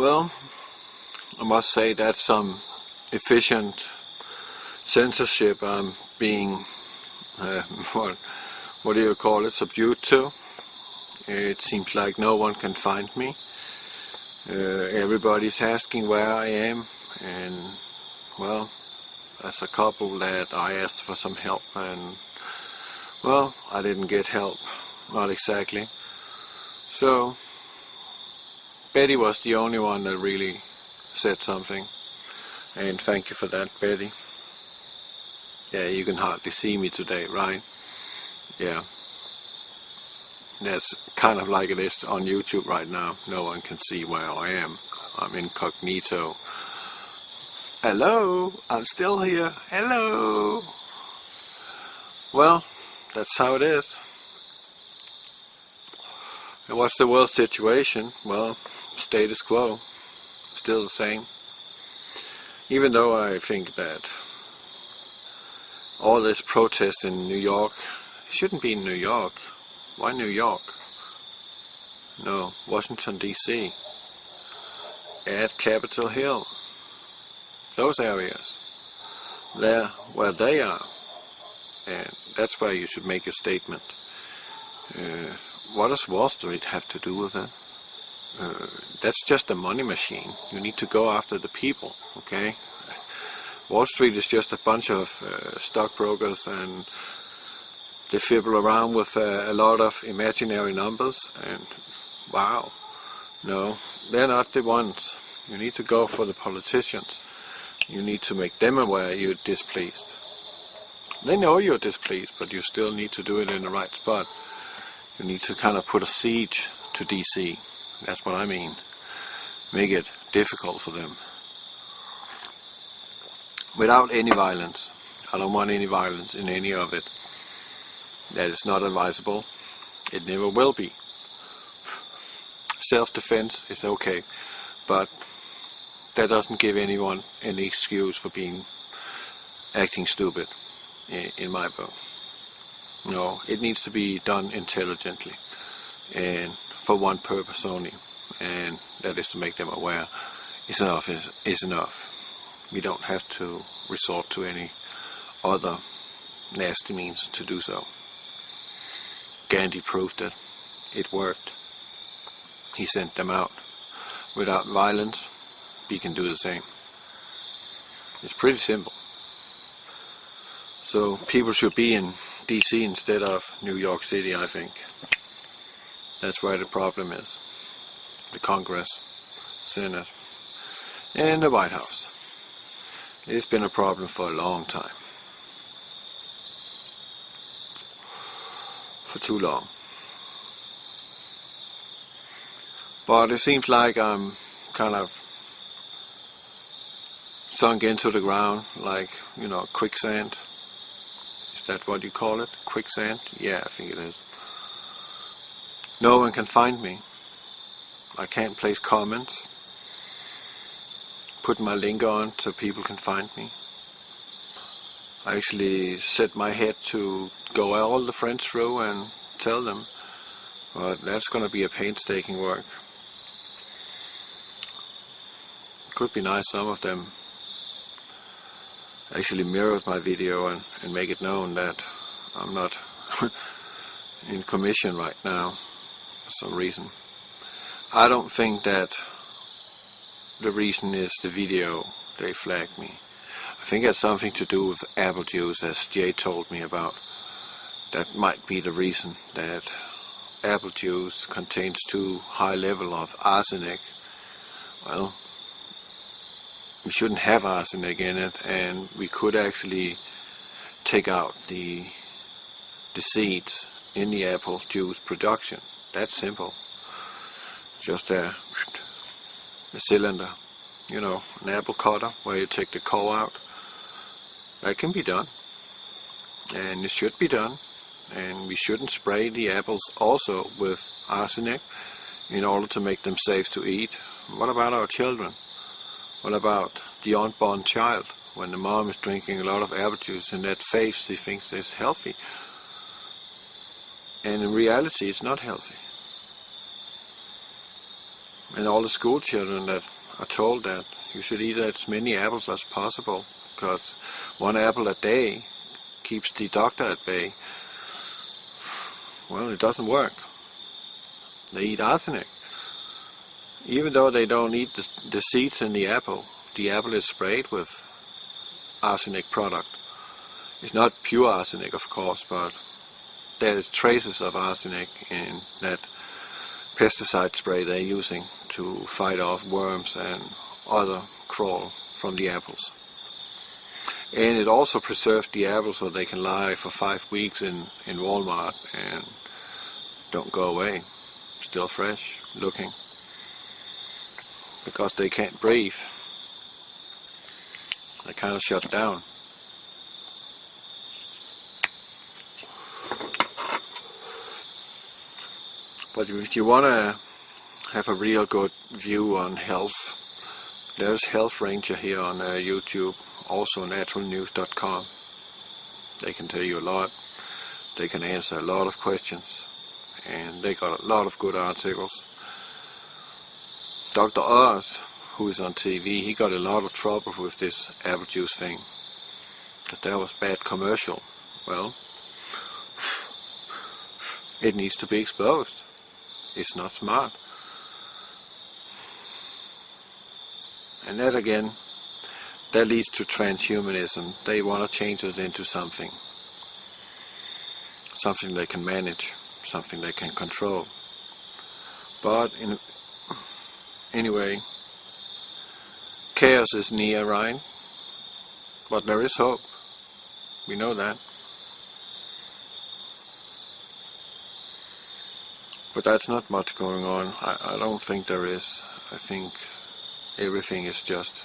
Well, I must say that's some efficient censorship I'm being, what do you call it, subdued to. It seems like no one can find me. Everybody's asking where I am, and well, as a couple that I asked for some help, and well, I didn't get help, not exactly. So Betty was the only one that really said something, and thank you for that, Betty. Yeah, you can hardly see me today, right? Yeah, that's kind of like it is on YouTube right now. No one can see where I am. I'm incognito. Hello, I'm still here. Hello. Well, that's how it is. And what's the world situation? Well, status quo, still the same. Even though I think that all this protest in New York, it shouldn't be in New York. Why New York? No, Washington DC, at Capitol Hill, those areas, there where they are, and that's where you should make your statement. What does Wall Street have to do with it? That's just a money machine. You need to go after the people, okay? Wall Street is just a bunch of stockbrokers, and they fibble around with a lot of imaginary numbers, and wow, no, they're not the ones. You need to go for the politicians. You need to make them aware you're displeased. They know you're displeased, but you still need to do it in the right spot. You need to kind of put a siege to DC. That's what I mean. Make it difficult for them. Without any violence. I don't want any violence in any of it. That is not advisable. It never will be. Self-defense is okay, but that doesn't give anyone any excuse for acting stupid, in my book. No, it needs to be done intelligently, and for one purpose only, and that is to make them aware enough is enough. We don't have to resort to any other nasty means to do so. Gandhi proved that it worked. He sent them out. Without violence, we can do the same. It's pretty simple. So people should be in DC instead of New York City, I think. That's where the problem is. The Congress, Senate, and the White House. It's been a problem for a long time. For too long. But it seems like I'm kind of sunk into the ground, like, you know, quicksand. Is that what you call it? Quicksand? Yeah, I think it is. No one can find me. I can't place comments. Put my link on so people can find me. I actually set my head to go all the friends through and tell them, but that's going to be a painstaking work. Could be nice some of them actually mirrored my video and make it known that I'm not in commission right now for some reason. I don't think that the reason is the video they flagged me. I think it has something to do with apple juice, as Jay told me about. That might be the reason, that apple juice contains too high level of arsenic. Well, we shouldn't have arsenic in it, and we could actually take out the seeds in the apple juice production. That's simple. Just a cylinder, you know, an apple cutter where you take the core out. That can be done, and it should be done, and we shouldn't spray the apples also with arsenic in order to make them safe to eat. What about our children? What about the unborn child? When the mom is drinking a lot of apple juice, in that face she thinks it's healthy, and in reality it's not healthy. And all the school children that are told that you should eat as many apples as possible, because one apple a day keeps the doctor at bay. Well, it doesn't work. They eat arsenic. Even though they don't eat the seeds in the apple is sprayed with arsenic product. It's not pure arsenic, of course, but there is traces of arsenic in that pesticide spray they're using to fight off worms and other crawl from the apples. And it also preserves the apples so they can lie for 5 weeks in Walmart and don't go away, still fresh looking, because they can't breathe. They're kind of shut down. But if you want to have a real good view on health, there's Health Ranger here on YouTube, also naturalnews.com. They can tell you a lot. They can answer a lot of questions, and they got a lot of good articles. Dr. Oz, who is on TV, he got a lot of trouble with this apple juice thing, because that was bad commercial. Well, it needs to be exposed. It's not smart. And that again, that leads to transhumanism. They want to change us into something they can manage, something they can control. But anyway, chaos is near, right? But there is hope. We know that. But that's not much going on. I don't think there is. I think everything is just,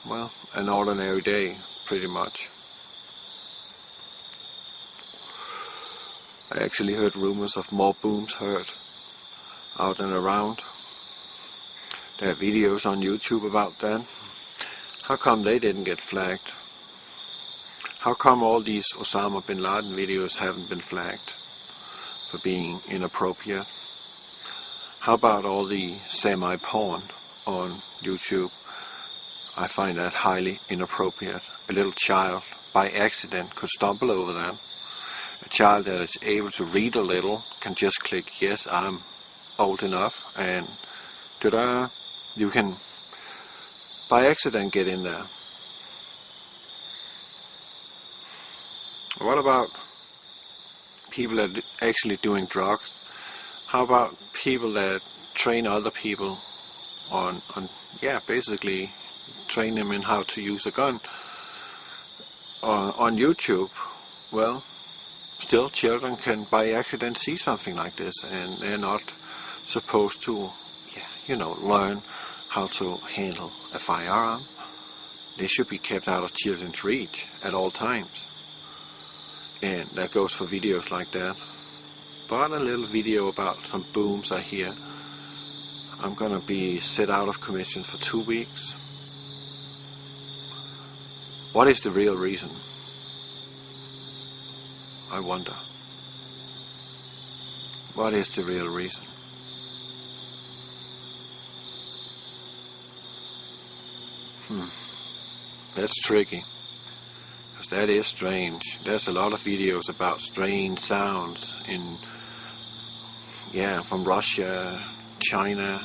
well, an ordinary day, pretty much. I actually heard rumors of more booms heard out and around. There are videos on YouTube about that. How come they didn't get flagged? How come all these Osama bin Laden videos haven't been flagged for being inappropriate? How about all the semi-porn on YouTube? I find that highly inappropriate. A little child by accident could stumble over that. A child that is able to read a little can just click, yes, I'm old enough, and ta-da, you can by accident get in there. What about people that are actually doing drugs? How about people that train other people on basically train them in how to use a gun on YouTube? Well, still children can by accident see something like this, and they're not supposed to, learn how to handle a firearm. They should be kept out of children's reach at all times. And that goes for videos like that. But a little video about some booms I hear. I'm gonna be set out of commission for 2 weeks. What is the real reason? I wonder. What is the real reason? That's tricky. Because that is strange. There's a lot of videos about strange sounds from Russia, China,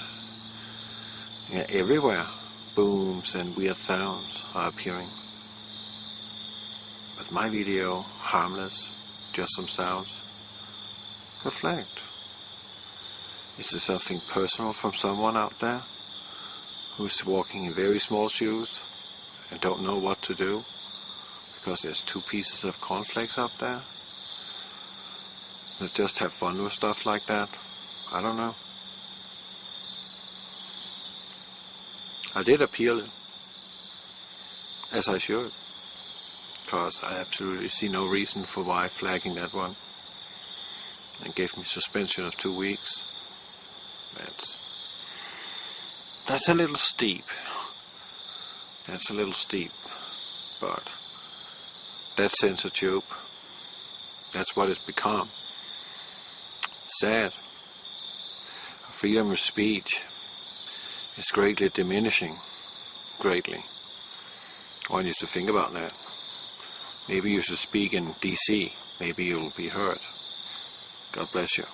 everywhere. Booms and weird sounds are appearing. But my video, harmless, just some sounds, got flagged. Is there something personal from someone out there who's walking in very small shoes and don't know what to do because there's 2 pieces of cornflakes up there? They just have fun with stuff like that? I don't know. I did appeal it, as I should, because I absolutely see no reason for why flagging that one, and gave me suspension of 2 weeks. That's a little steep. That's a little steep, but that's Censortube. That's what it's become. Sad. freedom of speech is greatly diminishing. Greatly. I want you to think about that. Maybe you should speak in DC. Maybe you'll be heard. God bless you.